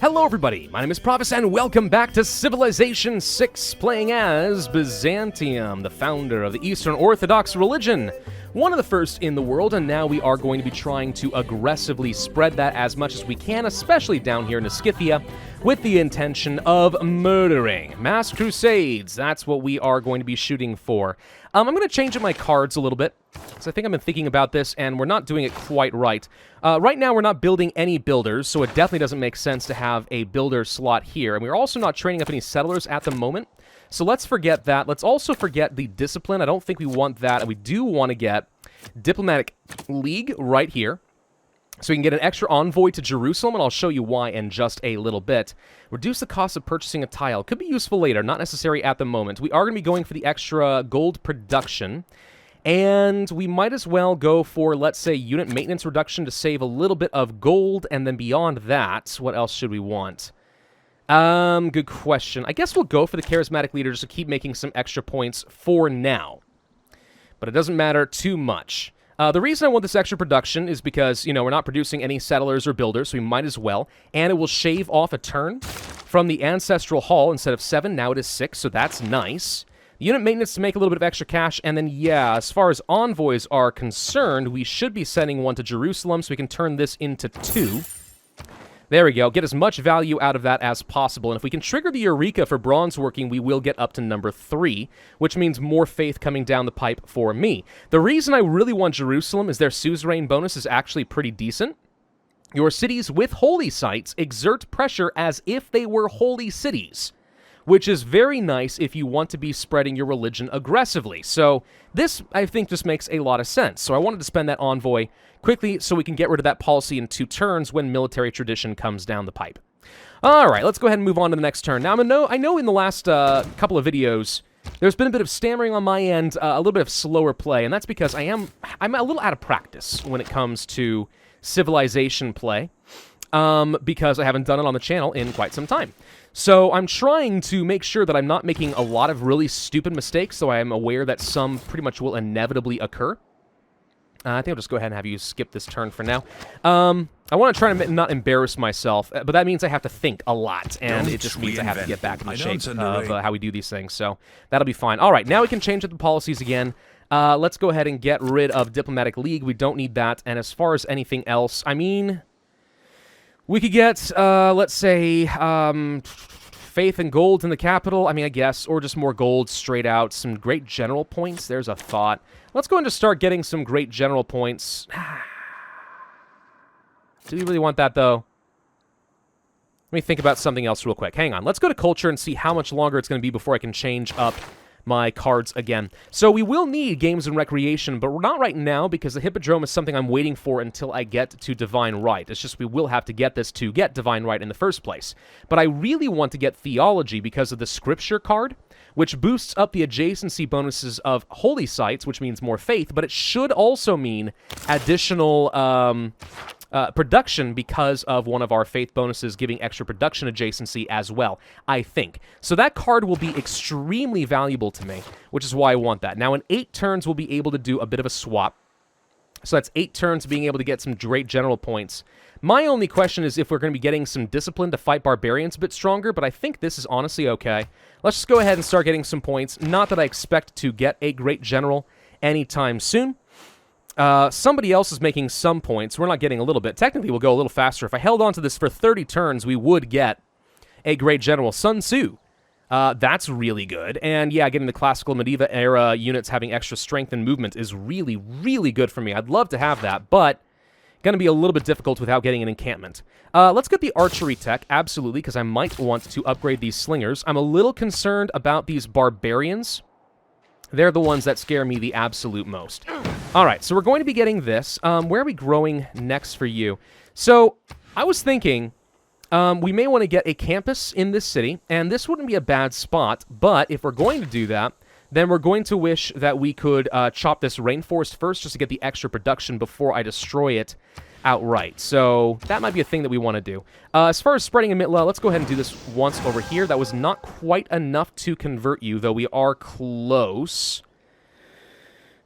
Hello everybody, my name is Pravus and welcome back to Civilization 6, playing as Byzantium, the founder of the Eastern Orthodox religion. One of the first in the world, and now we are going to be trying to aggressively spread that as much as we can, especially down here in Scythia, with the intention of murdering. Mass crusades, that's what we are going to be shooting for. I'm going to change up my cards a little bit, because I think I've been thinking about this, and we're not doing it quite right. Right now, we're not building any builders, so it definitely doesn't make sense to have a builder slot here. And we're also not training up any settlers at the moment, so let's forget that. Let's also forget the discipline. I don't think we want that, and we do want to get Diplomatic League right here, so we can get an extra envoy to Jerusalem, and I'll show you why in just a little bit. Reduce the cost of purchasing a tile. Could be useful later, not necessary at the moment. We are going to be going for the extra gold production, and we might as well go for, let's say, unit maintenance reduction to save a little bit of gold, and then beyond that, what else should we want? Good question. I guess we'll go for the charismatic leader just to keep making some extra points for now. But it doesn't matter too much. The reason I want this extra production is because, you know, we're not producing any settlers or builders, so we might as well. And it will shave off a turn from the Ancestral Hall. Instead of 7, now it is 6, so that's nice. Unit maintenance to make a little bit of extra cash, and then, yeah, as far as envoys are concerned, we should be sending one to Jerusalem, so we can turn this into 2. There we go. Get as much value out of that as possible. And if we can trigger the Eureka for bronze working, we will get up to number 3, which means more faith coming down the pipe for me. The reason I really want Jerusalem is their suzerain bonus is actually pretty decent. Your cities with holy sites exert pressure as if they were holy cities, which is very nice if you want to be spreading your religion aggressively. So this, I think, just makes a lot of sense. So I wanted to spend that envoy quickly so we can get rid of that policy in 2 turns when military tradition comes down the pipe. All right, let's go ahead and move on to the next turn. Now, I know in the last couple of videos, there's been a bit of stammering on my end, a little bit of slower play, and that's because I'm a little out of practice when it comes to civilization play, because I haven't done it on the channel in quite some time. So I'm trying to make sure that I'm not making a lot of really stupid mistakes, so I am aware that some pretty much will inevitably occur. I think I'll just go ahead and have you skip this turn for now. I want to try to not embarrass myself, but that means I have to think a lot, and it just means I have to get back in the shape of how we do these things, so that'll be fine. All right, now we can change up the policies again. Let's go ahead and get rid of Diplomatic League. We don't need that, and as far as anything else, I mean, we could get, let's say, faith and gold in the capital, I mean, I guess, or just more gold straight out. Some great general points, there's a thought. Let's go and just start getting some great general points. Do we really want that, though? Let me think about something else real quick. Hang on. Let's go to culture and see how much longer it's going to be before I can change up my cards again. So we will need games and recreation, but we're not right now because the Hippodrome is something I'm waiting for until I get to Divine Right. It's just we will have to get this to get Divine Right in the first place. But I really want to get Theology because of the Scripture card, which boosts up the adjacency bonuses of holy sites, which means more faith, but it should also mean additional production because of one of our faith bonuses giving extra production adjacency as well, I think. So that card will be extremely valuable to me, which is why I want that. Now, in 8 turns, we'll be able to do a bit of a swap. So that's 8 turns being able to get some great general points. My only question is if we're going to be getting some discipline to fight barbarians a bit stronger, but I think this is honestly okay. Let's just go ahead and start getting some points. Not that I expect to get a great general anytime soon. Somebody else is making some points. We're not getting a little bit. Technically, we'll go a little faster. If I held on to this for 30 turns, we would get a great general. Sun Tzu. That's really good. And yeah, getting the classical medieval era units having extra strength and movement is really, really good for me. I'd love to have that, but going to be a little bit difficult without getting an encampment. Let's get the archery tech, absolutely, because I might want to upgrade these slingers. I'm a little concerned about these barbarians. They're the ones that scare me the absolute most. All right, so we're going to be getting this. Where are we growing next for you? So I was thinking we may want to get a campus in this city, and this wouldn't be a bad spot, but if we're going to do that, then we're going to wish that we could chop this rainforest first just to get the extra production before I destroy it outright. So that might be a thing that we want to do. As far as spreading a Mitla, let's go ahead and do this once over here. That was not quite enough to convert you, though we are close.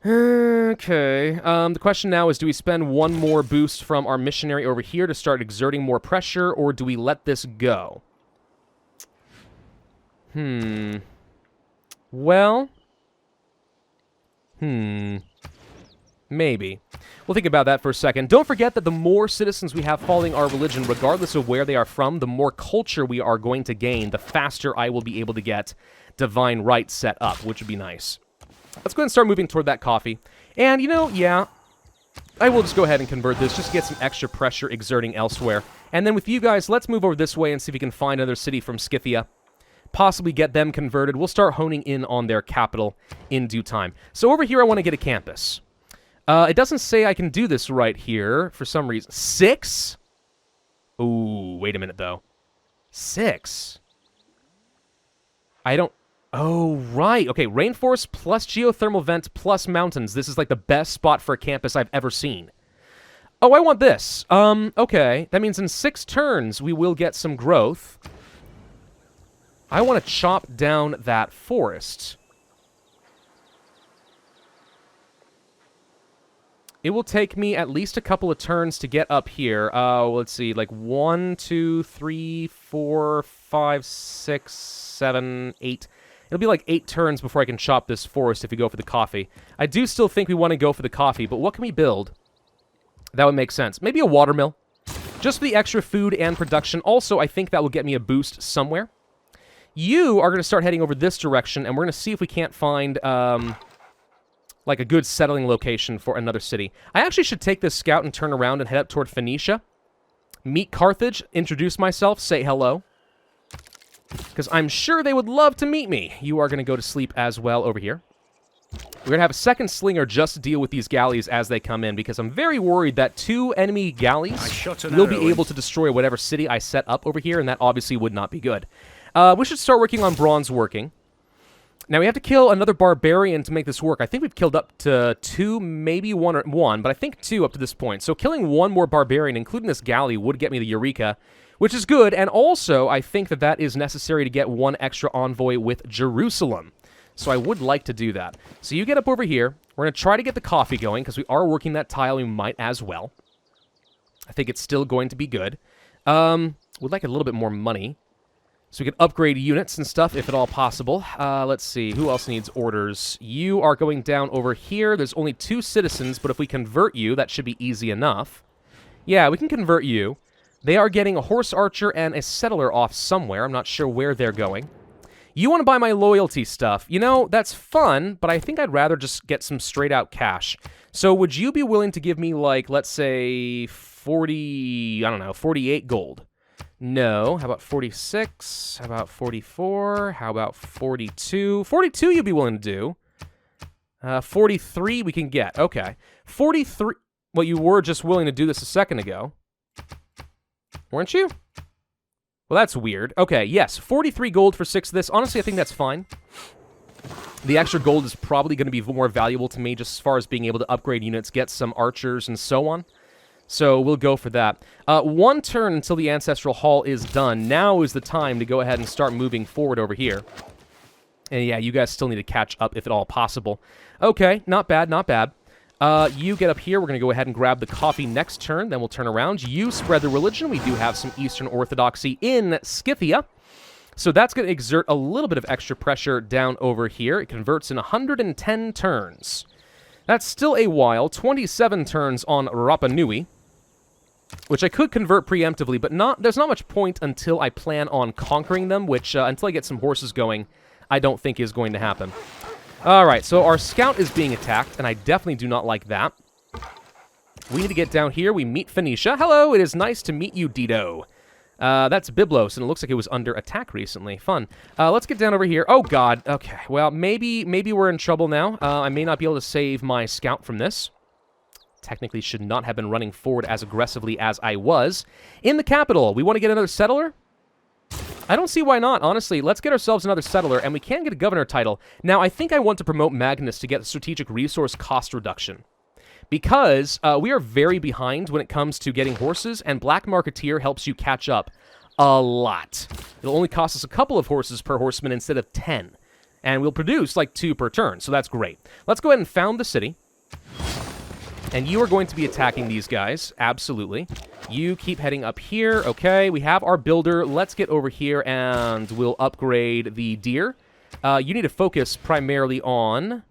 Okay. The question now is, do we spend one more boost from our missionary over here to start exerting more pressure, or do we let this go? Well... Maybe. We'll think about that for a second. Don't forget that the more citizens we have following our religion, regardless of where they are from, the more culture we are going to gain, the faster I will be able to get divine rights set up, which would be nice. Let's go ahead and start moving toward that coffee. And, you know, yeah, I will just go ahead and convert this, just to get some extra pressure exerting elsewhere. And then with you guys, let's move over this way and see if we can find another city from Scythia. Possibly get them converted. We'll start honing in on their capital in due time. So over here, I want to get a campus. It doesn't say I can do this right here for some reason. 6? Ooh, wait a minute, though. 6? I don't... Oh, right. Okay, rainforest plus geothermal vent plus mountains. This is like the best spot for a campus I've ever seen. Oh, I want this. Okay. That means in 6 turns, we will get some growth. I want to chop down that forest. It will take me at least a couple of turns to get up here. Let's see, like 1, 2, 3, 4, 5, 6, 7, 8. It'll be like 8 turns before I can chop this forest if we go for the coffee. I do still think we want to go for the coffee, but what can we build? That would make sense. Maybe a watermill. Just for the extra food and production. Also, I think that will get me a boost somewhere. You are going to start heading over this direction, and we're going to see if we can't find... like a good settling location for another city. I actually should take this scout and turn around and head up toward Phoenicia. Meet Carthage, introduce myself, say hello. Because I'm sure they would love to meet me. You are going to go to sleep as well over here. We're going to have a second slinger just to deal with these galleys as they come in, because I'm very worried that 2 enemy galleys will be able to destroy whatever city I set up over here, and that obviously would not be good. We should start working on bronze working. Now, we have to kill another barbarian to make this work. I think we've killed up to 2, maybe 1, but I think 2 up to this point. So killing 1 more barbarian, including this galley, would get me the Eureka, which is good. And also, I think that that is necessary to get 1 extra envoy with Jerusalem. So I would like to do that. So you get up over here. We're going to try to get the coffee going, because we are working that tile. We might as well. I think it's still going to be good. Would like a little bit more money. So we can upgrade units and stuff, if at all possible. Let's see, who else needs orders? You are going down over here. There's only 2 citizens, but if we convert you, that should be easy enough. Yeah, we can convert you. They are getting a horse archer and a settler off somewhere. I'm not sure where they're going. You want to buy my loyalty stuff. You know, that's fun, but I think I'd rather just get some straight-out cash. So would you be willing to give me, like, let's say 40, I don't know, 48 gold? No. How about 46? How about 44? How about 42? 42 you'd be willing to do. 43 we can get. Okay. 43... Well, you were just willing to do this a second ago. Weren't you? Well, that's weird. Okay, yes. 43 gold for 6 of this. Honestly, I think that's fine. The extra gold is probably going to be more valuable to me just as far as being able to upgrade units, get some archers, and so on. So we'll go for that. 1 turn until the Ancestral Hall is done. Now is the time to go ahead and start moving forward over here. And yeah, you guys still need to catch up if at all possible. Okay, not bad, not bad. You get up here. We're going to go ahead and grab the coffee next turn. Then we'll turn around. You spread the religion. We do have some Eastern Orthodoxy in Scythia. So that's going to exert a little bit of extra pressure down over here. It converts in 110 turns. That's still a while. 27 turns on Rapa Nui, which I could convert preemptively, but there's not much point until I plan on conquering them, which, until I get some horses going, I don't think is going to happen. Alright, so our scout is being attacked, and I definitely do not like that. We need to get down here. We meet Phoenicia. Hello, it is nice to meet you, Dido. That's Byblos, and it looks like it was under attack recently. Fun. Let's get down over here. Oh, God. Okay, well, maybe we're in trouble now. I may not be able to save my scout from this. Technically should not have been running forward as aggressively as I was. In the capital, we want to get another settler? I don't see why not, honestly. Let's get ourselves another settler, and we can get a governor title. Now, I think I want to promote Magnus to get a strategic resource cost reduction. Because we are very behind when it comes to getting horses, and Black Marketeer helps you catch up a lot. It'll only cost us a couple of horses per horseman instead of 10. And we'll produce like 2 per turn, so that's great. Let's go ahead and found the city. And you are going to be attacking these guys, absolutely. You keep heading up here. Okay, we have our builder. Let's get over here and we'll upgrade the deer. You need to focus primarily on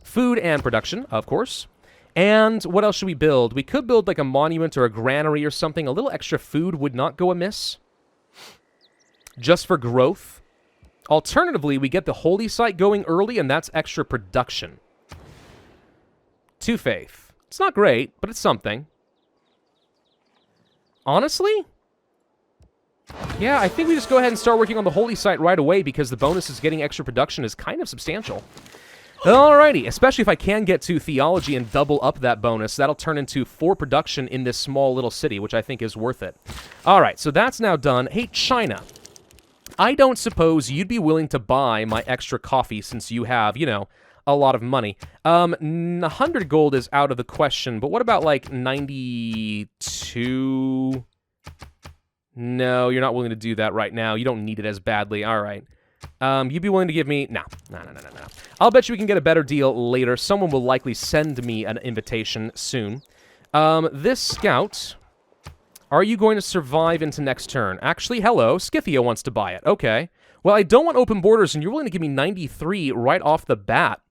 food and production, of course. And what else should we build? We could build like a monument or a granary or something. A little extra food would not go amiss. Just for growth. Alternatively, we get the holy site going early, and that's extra production. 2 faith. It's not great, but it's something. Honestly? Yeah, I think we just go ahead and start working on the holy site right away because the bonus is getting extra production is kind of substantial. Alrighty, especially if I can get to theology and double up that bonus, that'll turn into 4 production in this small little city, which I think is worth it. Alright, so that's now done. Hey, China. I don't suppose you'd be willing to buy my extra coffee since you have, you know, a lot of money. 100 gold is out of the question, but what about, like, 92? No, you're not willing to do that right now. You don't need it as badly. All right. You'd be willing to give me... No. I'll bet you we can get a better deal later. Someone will likely send me an invitation soon. This scout... Are you going to survive into next turn? Actually, hello. Scythia wants to buy it. Okay. Well, I don't want open borders, and you're willing to give me 93 right off the bat.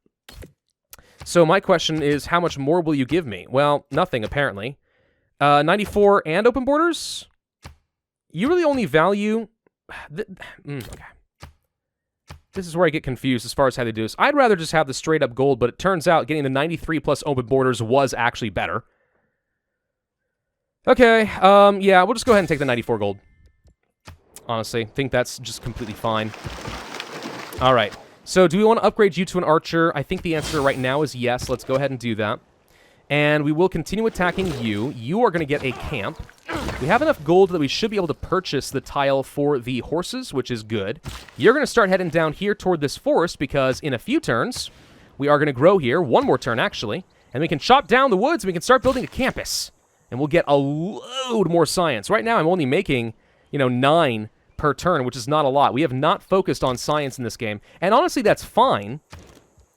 So my question is, how much more will you give me? Well, nothing, apparently. 94 and open borders? You really only value... okay. This is where I get confused as far as how they do this. I'd rather just have the straight-up gold, but it turns out getting the 93 plus open borders was actually better. Okay, yeah, we'll just go ahead and take the 94 gold. Honestly, think that's just completely fine. Alright, so do we want to upgrade you to an archer? I think the answer right now is yes. Let's go ahead and do that. And we will continue attacking you. You are going to get a camp. We have enough gold that we should be able to purchase the tile for the horses, which is good. You're going to start heading down here toward this forest because in a few turns, we are going to grow here. 1 more turn, actually. And we can chop down the woods and we can start building a campus. And we'll get a load more science. Right now, I'm only making, you know, 9 per turn, which is not a lot. We have not focused on science in this game. And honestly, that's fine,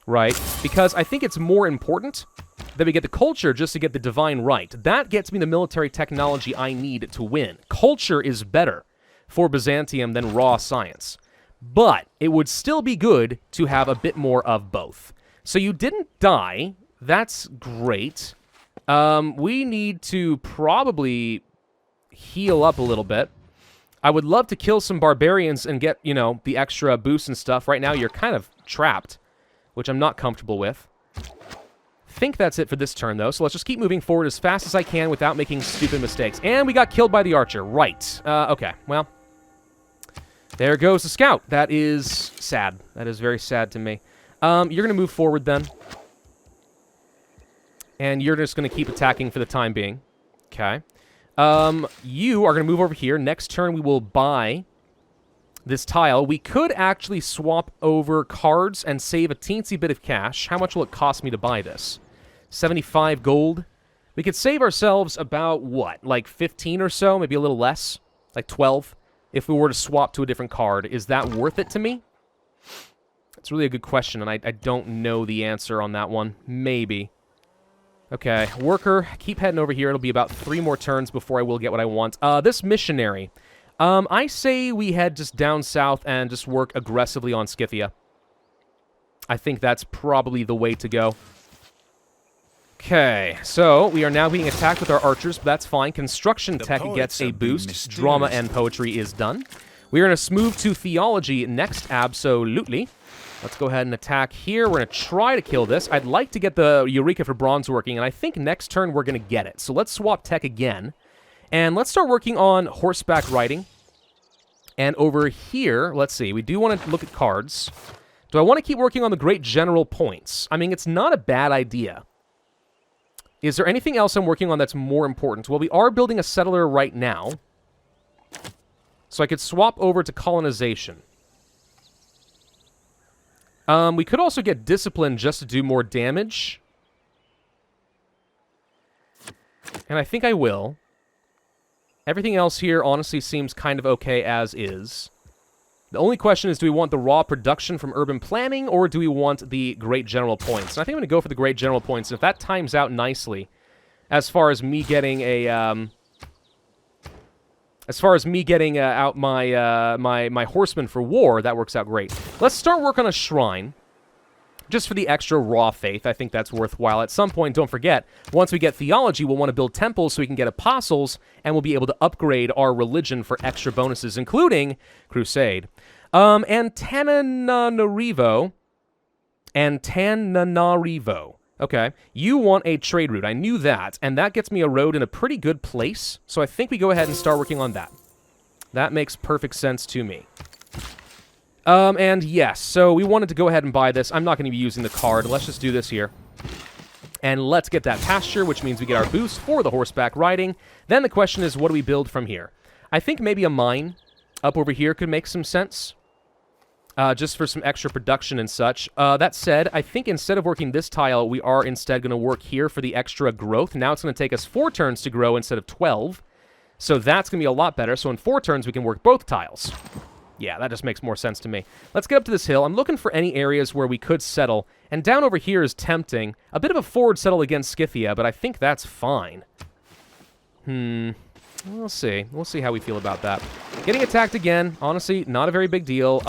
right? Because I think it's more important that we get the culture just to get the divine right. That gets me the military technology I need to win. Culture is better for Byzantium than raw science. But it would still be good to have a bit more of both. So you didn't die. That's great. We need to probably heal up a little bit. I would love to kill some barbarians and get, you know, the extra boosts and stuff. Right now, you're kind of trapped, which I'm not comfortable with. Think that's it for this turn, though, so let's just keep moving forward as fast as I can without making stupid mistakes. And we got killed by the archer. Right. Okay, well, there goes the scout. That is sad. That is very sad to me. You're going to move forward, then. And you're just going to keep attacking for the time being. Okay. You are going to move over here. Next turn, we will buy this tile. We could actually swap over cards and save a teensy bit of cash. How much will it cost me to buy this? 75 gold. We could save ourselves about, what, like 15 or so? Maybe a little less? Like 12? If we were to swap to a different card. Is that worth it to me? It's really a good question, and I don't know the answer on that one. Maybe. Okay, worker, keep heading over here. It'll be about 3 more turns before I will get what I want. This missionary. I say we head just down south and just work aggressively on Scythia. I think that's probably the way to go. Okay, so we are now being attacked with our archers, but that's fine. Construction tech gets a boost. Drama and poetry is done. We are going to move to theology next, absolutely. Let's go ahead and attack here. We're going to try to kill this. I'd like to get the Eureka for bronze working, and I think next turn we're going to get it. So let's swap tech again. And let's start working on horseback riding. And over here, let's see. We do want to look at cards. Do I want to keep working on the great general points? I mean, it's not a bad idea. Is there anything else I'm working on that's more important? Well, we are building a settler right now. So I could swap over to colonization. We could also get discipline just to do more damage. And I think I will. Everything else here honestly seems kind of okay as is. The only question is, do we want the raw production from urban planning, or do we want the great general points? And I think I'm going to go for the great general points. And if that times out nicely, as far as me getting a, out my horsemen for war, that works out great. Let's start work on a shrine. Just for the extra raw faith, I think that's worthwhile. At some point, don't forget, once we get theology, we'll want to build temples so we can get apostles, and we'll be able to upgrade our religion for extra bonuses, including crusade. Antananarivo. Okay, you want a trade route. I knew that, and that gets me a road in a pretty good place, so I think we go ahead and start working on that. That makes perfect sense to me. And yes, so we wanted to go ahead and buy this. I'm not going to be using the card. Let's just do this here. And let's get that pasture, which means we get our boost for the horseback riding. Then the question is, what do we build from here? I think maybe a mine up over here could make some sense. Just for some extra production and such. That said, I think instead of working this tile, we are instead going to work here for the extra growth. Now it's going to take us 4 turns to grow instead of 12. So that's going to be a lot better. So in 4 turns, we can work both tiles. Yeah, that just makes more sense to me. Let's get up to this hill. I'm looking for any areas where we could settle. And down over here is tempting. A bit of a forward settle against Scythia, but I think that's fine. We'll see. We'll see how we feel about that. Getting attacked again, honestly, not a very big deal.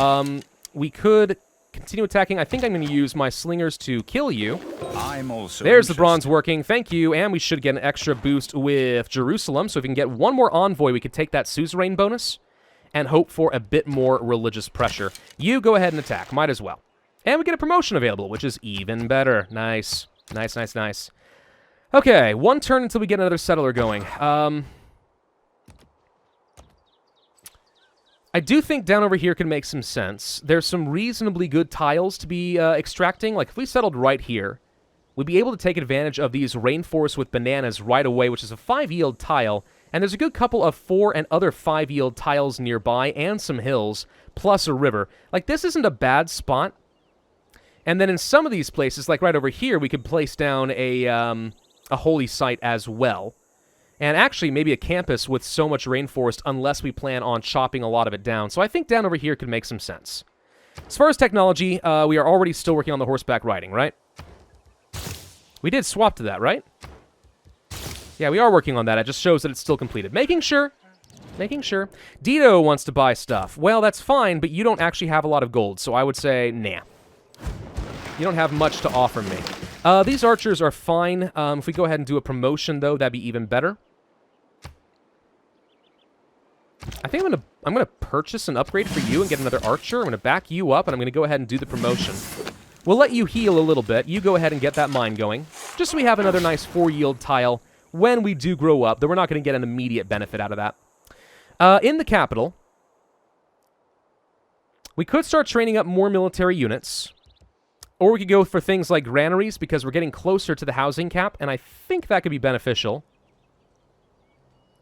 We could continue attacking. I think I'm going to use my slingers to kill you. I'm also There's the bronze working. Thank you. And we should get an extra boost with Jerusalem. So if we can get one more envoy, we could take that suzerain bonus and hope for a bit more religious pressure. You go ahead and attack. Might as well. And we get a promotion available, which is even better. Nice. Nice, nice, nice. Okay, 1 turn until we get another settler going. I do think down over here can make some sense. There's some reasonably good tiles to be extracting. Like, if we settled right here, we'd be able to take advantage of these rainforests with bananas right away, which is a 5-yield tile. And there's a good couple of 4 and other 5-yield tiles nearby, and some hills, plus a river. Like, this isn't a bad spot. And then in some of these places, like right over here, we could place down a holy site as well. And actually, maybe a campus with so much rainforest, unless we plan on chopping a lot of it down. So I think down over here could make some sense. As far as technology, we are already still working on the horseback riding, right? We did swap to that, right? Yeah, we are working on that. It just shows that it's still completed. Making sure. Making sure. Dito wants to buy stuff. Well, that's fine, but you don't actually have a lot of gold, so I would say, nah. You don't have much to offer me. These archers are fine. If we go ahead and do a promotion, though, that'd be even better. I think I'm gonna purchase an upgrade for you and get another archer. I'm gonna back you up, and I'm gonna go ahead and do the promotion. We'll let you heal a little bit. You go ahead and get that mine going, just so we have another nice 4-yield tile when we do grow up, though we're not going to get an immediate benefit out of that. In the capital, we could start training up more military units, or we could go for things like granaries, because we're getting closer to the housing cap, and I think that could be beneficial.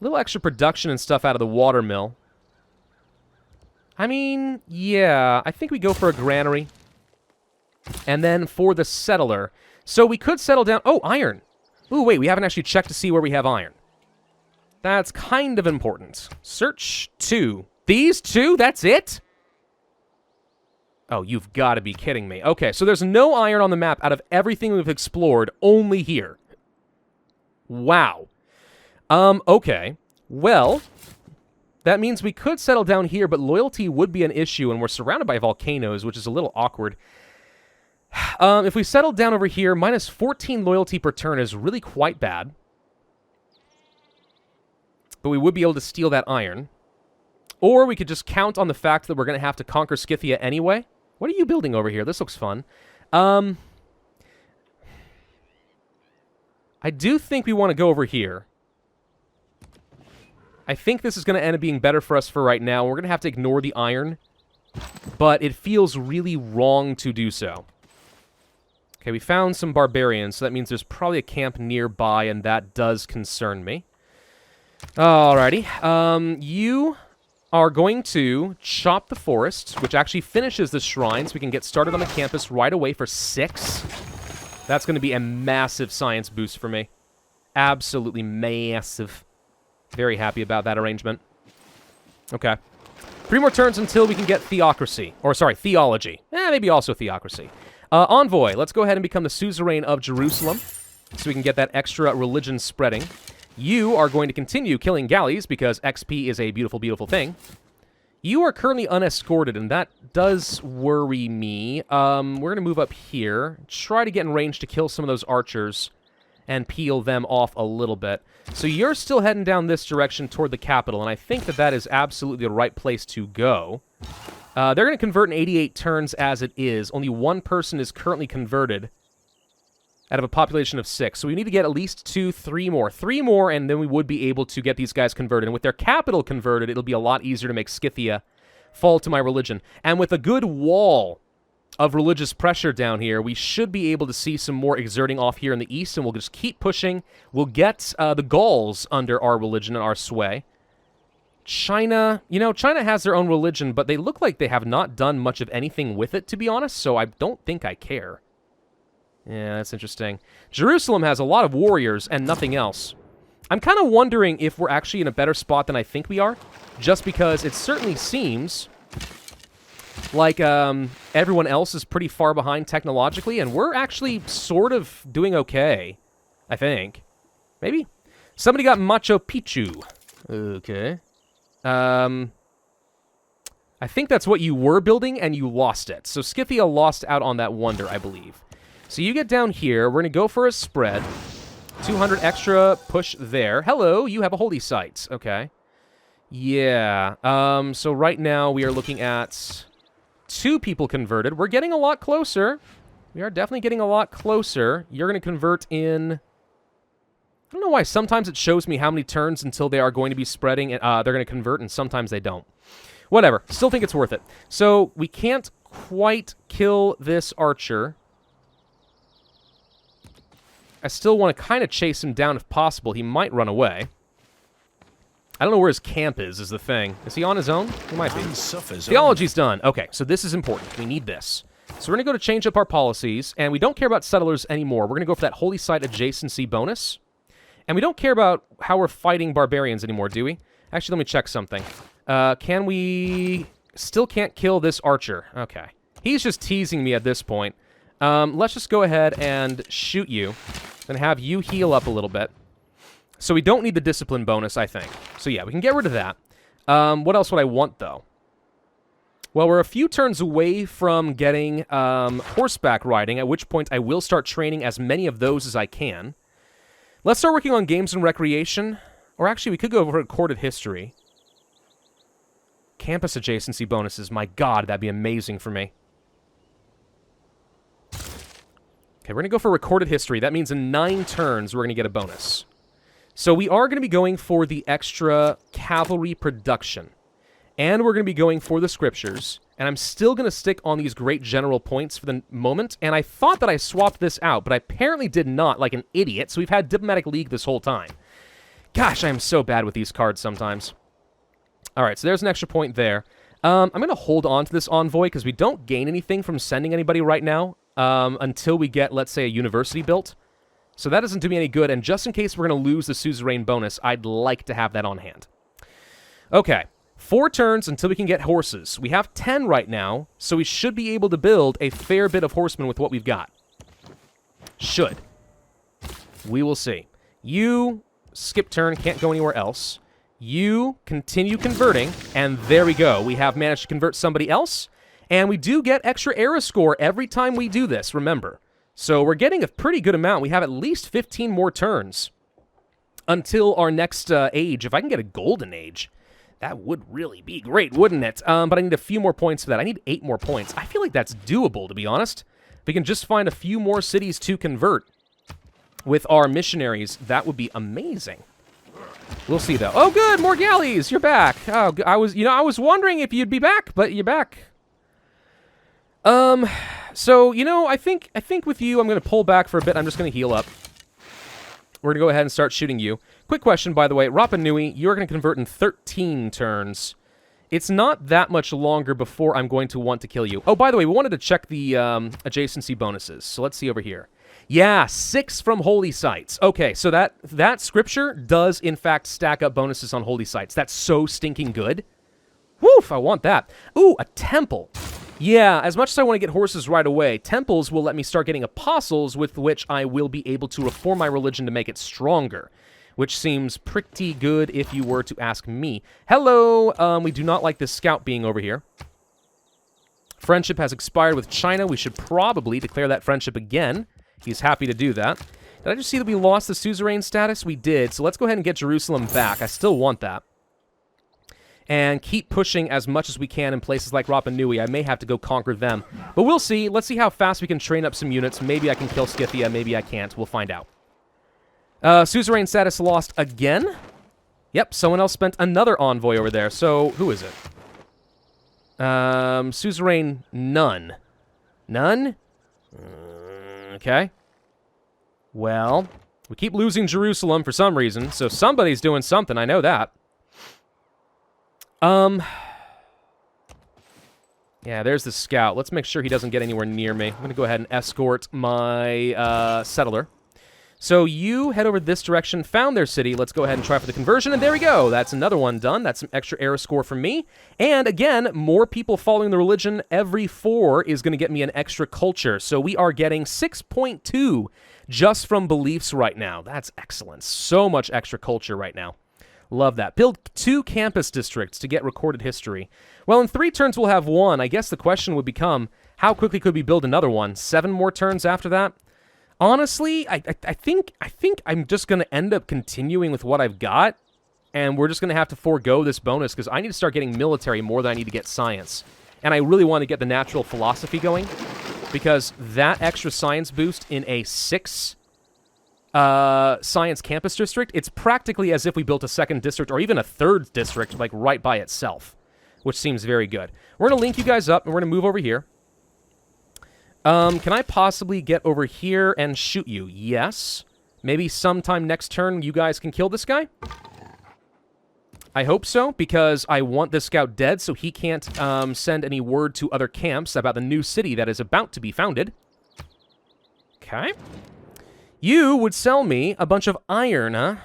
A little extra production and stuff out of the water mill. I mean, yeah, I think we go for a granary. And then for the settler. So we could settle down... Oh, iron! Ooh, wait, we haven't actually checked to see where we have iron. That's kind of important. Search 2. These 2? That's it? Oh, you've got to be kidding me. Okay, so there's no iron on the map out of everything we've explored, only here. Wow. Okay. Well, that means we could settle down here, but loyalty would be an issue, and we're surrounded by volcanoes, which is a little awkward. If we settled down over here, minus 14 loyalty per turn is really quite bad. But we would be able to steal that iron. Or we could just count on the fact that we're going to have to conquer Scythia anyway. What are you building over here? This looks fun. I do think we want to go over here. I think this is going to end up being better for us for right now. We're going to have to ignore the iron. But it feels really wrong to do so. Okay, we found some barbarians, so that means there's probably a camp nearby, and that does concern me. Alrighty. You are going to chop the forest, which actually finishes the shrine, so we can get started on the campus right away for 6. That's going to be a massive science boost for me. Absolutely massive. Very happy about that arrangement. Okay. 3 more turns until we can get theocracy. Or, sorry, theology. Maybe also theocracy. Envoy, let's go ahead and become the suzerain of Jerusalem, so we can get that extra religion spreading. You are going to continue killing galleys, because XP is a beautiful, beautiful thing. You are currently unescorted, and that does worry me. We're going to move up here, try to get in range to kill some of those archers, and peel them off a little bit. So you're still heading down this direction toward the capital, and I think that that is absolutely the right place to go. They're going to convert in 88 turns as it is. Only 1 person is currently converted out of a population of 6. So we need to get at least 2, 3 more. 3 more, and then we would be able to get these guys converted. And with their capital converted, it'll be a lot easier to make Scythia fall to my religion. And with a good wall of religious pressure down here, we should be able to see some more exerting off here in the east, and we'll just keep pushing. We'll get the Gauls under our religion and our sway. China, you know, China has their own religion, but they look like they have not done much of anything with it, to be honest, so I don't think I care. Yeah, that's interesting. Jerusalem has a lot of warriors and nothing else. I'm kind of wondering if we're actually in a better spot than I think we are, just because it certainly seems like everyone else is pretty far behind technologically, and we're actually sort of doing okay, I think. Maybe? Somebody got Machu Picchu. Okay. I think that's what you were building, and you lost it. So Scythia lost out on that wonder, I believe. So you get down here. We're going to go for a spread. 200 extra push there. Hello, you have a holy site. Okay. Yeah. So right now we are looking at 2 people converted. We're getting a lot closer. We are definitely getting a lot closer. You're going to convert in... I don't know why sometimes it shows me how many turns until they are going to be spreading. They're going to convert, and sometimes they don't. Whatever. Still think it's worth it. So we can't quite kill this archer. I still want to kind of chase him down if possible. He might run away. I don't know where his camp is the thing. Is he on his own? He might be. Theology's done. Okay, so this is important. We need this. So we're going to go to change up our policies, and we don't care about settlers anymore. We're going to go for that holy site adjacency bonus. And we don't care about how we're fighting barbarians anymore, do we? Actually, let me check something. Can we... Still can't kill this archer. Okay. He's just teasing me at this point. Let's just go ahead and shoot you. And have you heal up a little bit. So we don't need the discipline bonus, I think. So yeah, we can get rid of that. What else would I want, though? Well, we're a few turns away from getting horseback riding, at which point I will start training as many of those as I can. Let's start working on games and recreation. Or actually, we could go over recorded history. Campus adjacency bonuses. My god, that'd be amazing for me. Okay, we're going to go for recorded history. That means in 9 turns, we're going to get a bonus. So we are going to be going for the extra cavalry production. And we're going to be going for the scriptures. And I'm still going to stick on these great general points for the moment. And I thought that I swapped this out, but I apparently did not, like an idiot. So we've had Diplomatic League this whole time. Gosh, I am so bad with these cards sometimes. All right, so there's an extra point there. I'm going to hold on to this envoy because we don't gain anything from sending anybody right now until we get, let's say, a university built. So that doesn't do me any good. And just in case we're going to lose the suzerain bonus, I'd like to have that on hand. Okay. 4 turns until we can get horses. We have 10 right now, so we should be able to build a fair bit of horsemen with what we've got. Should. We will see. You skip turn, can't go anywhere else. You continue converting, and there we go. We have managed to convert somebody else, and we do get extra era score every time we do this, remember. So we're getting a pretty good amount. We have at least 15 more turns until our next age. If I can get a golden age, that would really be great, wouldn't it? But I need a few more points for that. I need 8 more points. I feel like that's doable, to be honest. If we can just find a few more cities to convert with our missionaries, that would be amazing. We'll see, though. Oh, good, more galleys. You're back. Oh, I was wondering if you'd be back, but you're back. So, I think with you, I'm going to pull back for a bit. I'm just going to heal up. We're going to go ahead and start shooting you. Quick question, by the way. Rapa Nui, you're going to convert in 13 turns. It's not that much longer before I'm going to want to kill you. Oh, by the way, we wanted to check the adjacency bonuses. So let's see over here. Yeah, 6 from holy sites. Okay, so that scripture does, in fact, stack up bonuses on holy sites. That's so stinking good. Woof, I want that. Ooh, a temple. Yeah, as much as I want to get horses right away, temples will let me start getting apostles with which I will be able to reform my religion to make it stronger, which seems pretty good if you were to ask me. Hello, we do not like this scout being over here. Friendship has expired with China. We should probably declare that friendship again. He's happy to do that. Did I just see that we lost the suzerain status? We did, so let's go ahead and get Jerusalem back. I still want that. And keep pushing as much as we can in places like Rapa Nui. I may have to go conquer them. But we'll see. Let's see how fast we can train up some units. Maybe I can kill Scythia. Maybe I can't. We'll find out. Suzerain status lost again. Yep, someone else spent another envoy over there. So, who is it? Suzerain none. None? Okay. Well, we keep losing Jerusalem for some reason, so somebody's doing something. I know that. Yeah, there's the scout. Let's make sure he doesn't get anywhere near me. I'm going to go ahead and escort my settler. So you head over this direction, found their city. Let's go ahead and try for the conversion, and there we go. That's another one done. That's some extra era score for me. And again, more people following the religion every 4 is going to get me an extra culture. So we are getting 6.2 just from beliefs right now. That's excellent. So much extra culture right now. Love that. Build 2 campus districts to get recorded history. Well, in 3 turns we'll have 1. I guess the question would become, how quickly could we build another one? 7 more turns after that? Honestly, I think I'm just going to end up continuing with what I've got, and we're just going to have to forego this bonus, because I need to start getting military more than I need to get science. And I really want to get the natural philosophy going, because that extra science boost in a 6 science campus district, it's practically as if we built a 2nd district, or even a 3rd district, like right by itself, which seems very good. We're going to link you guys up, and we're going to move over here. Can I possibly get over here and shoot you? Yes. Maybe sometime next turn you guys can kill this guy? I hope so, because I want this scout dead so he can't send any word to other camps about the new city that is about to be founded. Okay. You would sell me a bunch of iron, huh?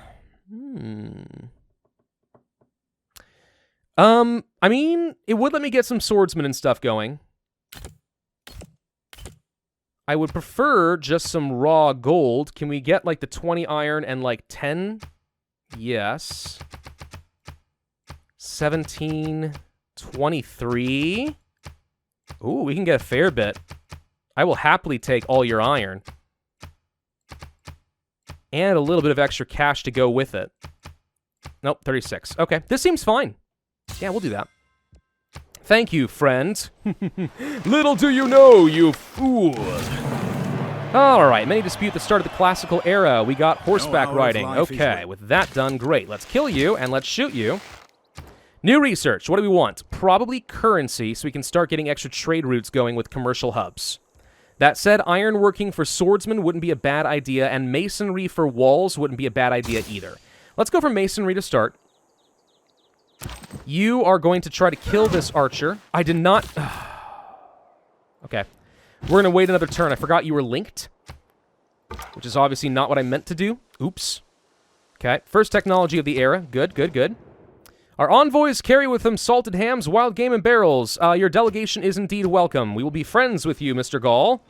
I mean, it would let me get some swordsmen and stuff going. I would prefer just some raw gold. Can we get, like, the 20 iron and, like, 10? Yes. 17, 23. Ooh, we can get a fair bit. I will happily take all your iron. And a little bit of extra cash to go with it. Nope, 36. Okay, this seems fine. Yeah, we'll do that. Thank you, friend. Little do you know, you fool. All right, many dispute the start of the classical era. We got horseback riding. Okay, with that done, great. Let's kill you, and let's shoot you. New research. What do we want? Probably currency, so we can start getting extra trade routes going with commercial hubs. That said, ironworking for swordsmen wouldn't be a bad idea, and masonry for walls wouldn't be a bad idea either. Let's go for masonry to start. You are going to try to kill this archer. I did not... Okay. We're going to wait another turn. I forgot you were linked, which is obviously not what I meant to do. Oops. Okay. First technology of the era. Good, good, good. Our envoys carry with them salted hams, wild game, and barrels. Your delegation is indeed welcome. We will be friends with you, Mr. Gaul.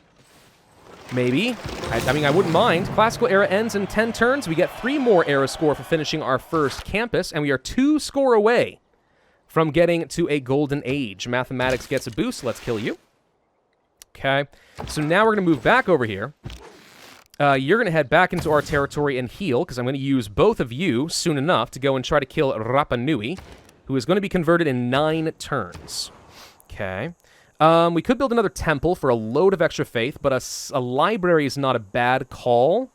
Maybe. I mean, I wouldn't mind. Classical era ends in 10 turns. We get 3 more era score for finishing our first campus, and we are 2 score away from getting to a golden age. Mathematics gets a boost. Let's kill you. Okay. So now we're going to move back over here. You're going to head back into our territory and heal, because I'm going to use both of you soon enough to go and try to kill Rapa Nui, who is going to be converted in 9 turns. Okay. We could build another temple for a load of extra faith, but a library is not a bad call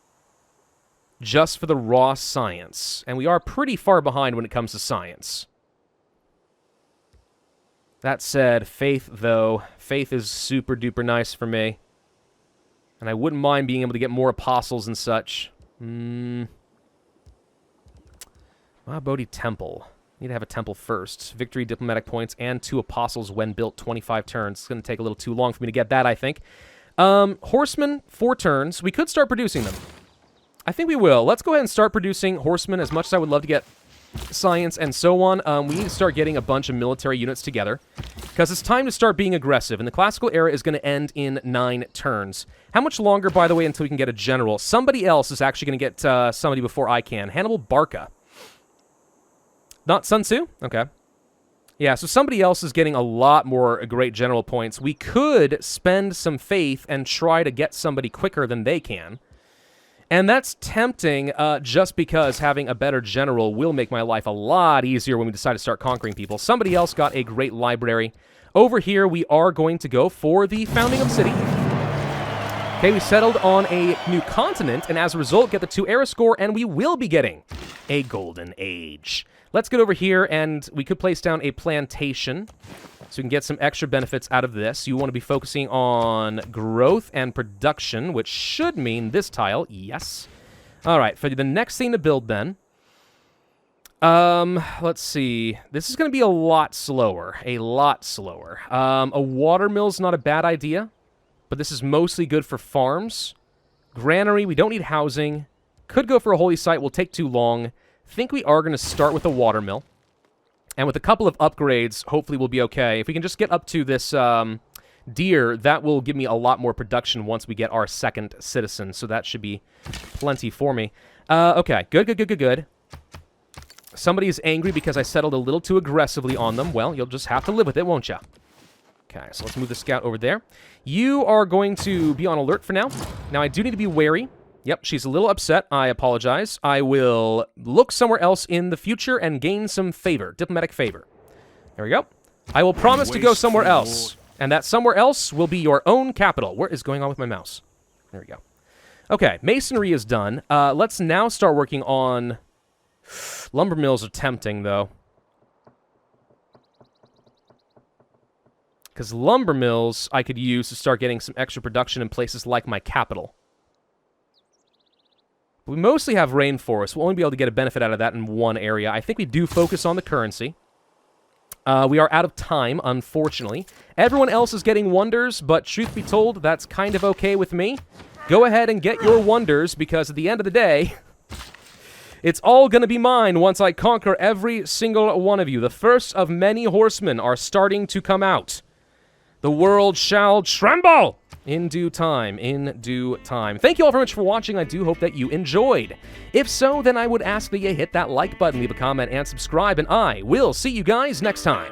just for the raw science. And we are pretty far behind when it comes to science. That said, faith, though. Faith is super duper nice for me. And I wouldn't mind being able to get more apostles and such. Bodhi Temple. Need to have a temple first. Victory, diplomatic points, and 2 apostles when built, 25 turns. It's going to take a little too long for me to get that, I think. Horsemen, 4 turns. We could start producing them. I think we will. Let's go ahead and start producing horsemen. As much as I would love to get science, and so on. We need to start getting a bunch of military units together, because it's time to start being aggressive, and the classical era is going to end in 9 turns. How much longer, by the way, until we can get a general? Somebody else is actually going to get somebody before I can. Hannibal Barca. Not Sun Tzu? Okay. Yeah, so somebody else is getting a lot more great general points. We could spend some faith and try to get somebody quicker than they can. And that's tempting just because having a better general will make my life a lot easier when we decide to start conquering people. Somebody else got a great library. Over here, we are going to go for the founding of city. Okay, we settled on a new continent, and as a result, get the 2 era score, and we will be getting a golden age. Let's get over here, and we could place down a plantation, so we can get some extra benefits out of this. You want to be focusing on growth and production, which should mean this tile, yes. All right, for the next thing to build, then, let's see. This is going to be a lot slower, a water mill's not a bad idea, but this is mostly good for farms. Granary, we don't need housing. Could go for a holy site, will take too long. Think we are going to start with a water mill. And with a couple of upgrades, hopefully we'll be okay. If we can just get up to this deer, that will give me a lot more production once we get our 2nd citizen. So that should be plenty for me. Okay, good. Somebody is angry because I settled a little too aggressively on them. Well, you'll just have to live with it, won't ya? Okay, so let's move the scout over there. You are going to be on alert for now. Now, I do need to be wary. Yep, she's a little upset. I apologize. I will look somewhere else in the future and gain some favor, diplomatic favor. There we go. I will promise to go somewhere else, and that somewhere else will be your own capital. What is going on with my mouse? There we go. Okay, masonry is done. Let's now start working on... Lumber mills are tempting, though. Because lumber mills I could use to start getting some extra production in places like my capital. We mostly have rainforest. We'll only be able to get a benefit out of that in one area. I think we do focus on the currency. We are out of time, unfortunately. Everyone else is getting wonders, but truth be told, that's kind of okay with me. Go ahead and get your wonders, because at the end of the day, it's all going to be mine once I conquer every single one of you. The first of many horsemen are starting to come out. The world shall tremble! In due time, in due time. Thank you all very much for watching. I do hope that you enjoyed. If so, then I would ask that you hit that like button, leave a comment, and subscribe, and I will see you guys next time.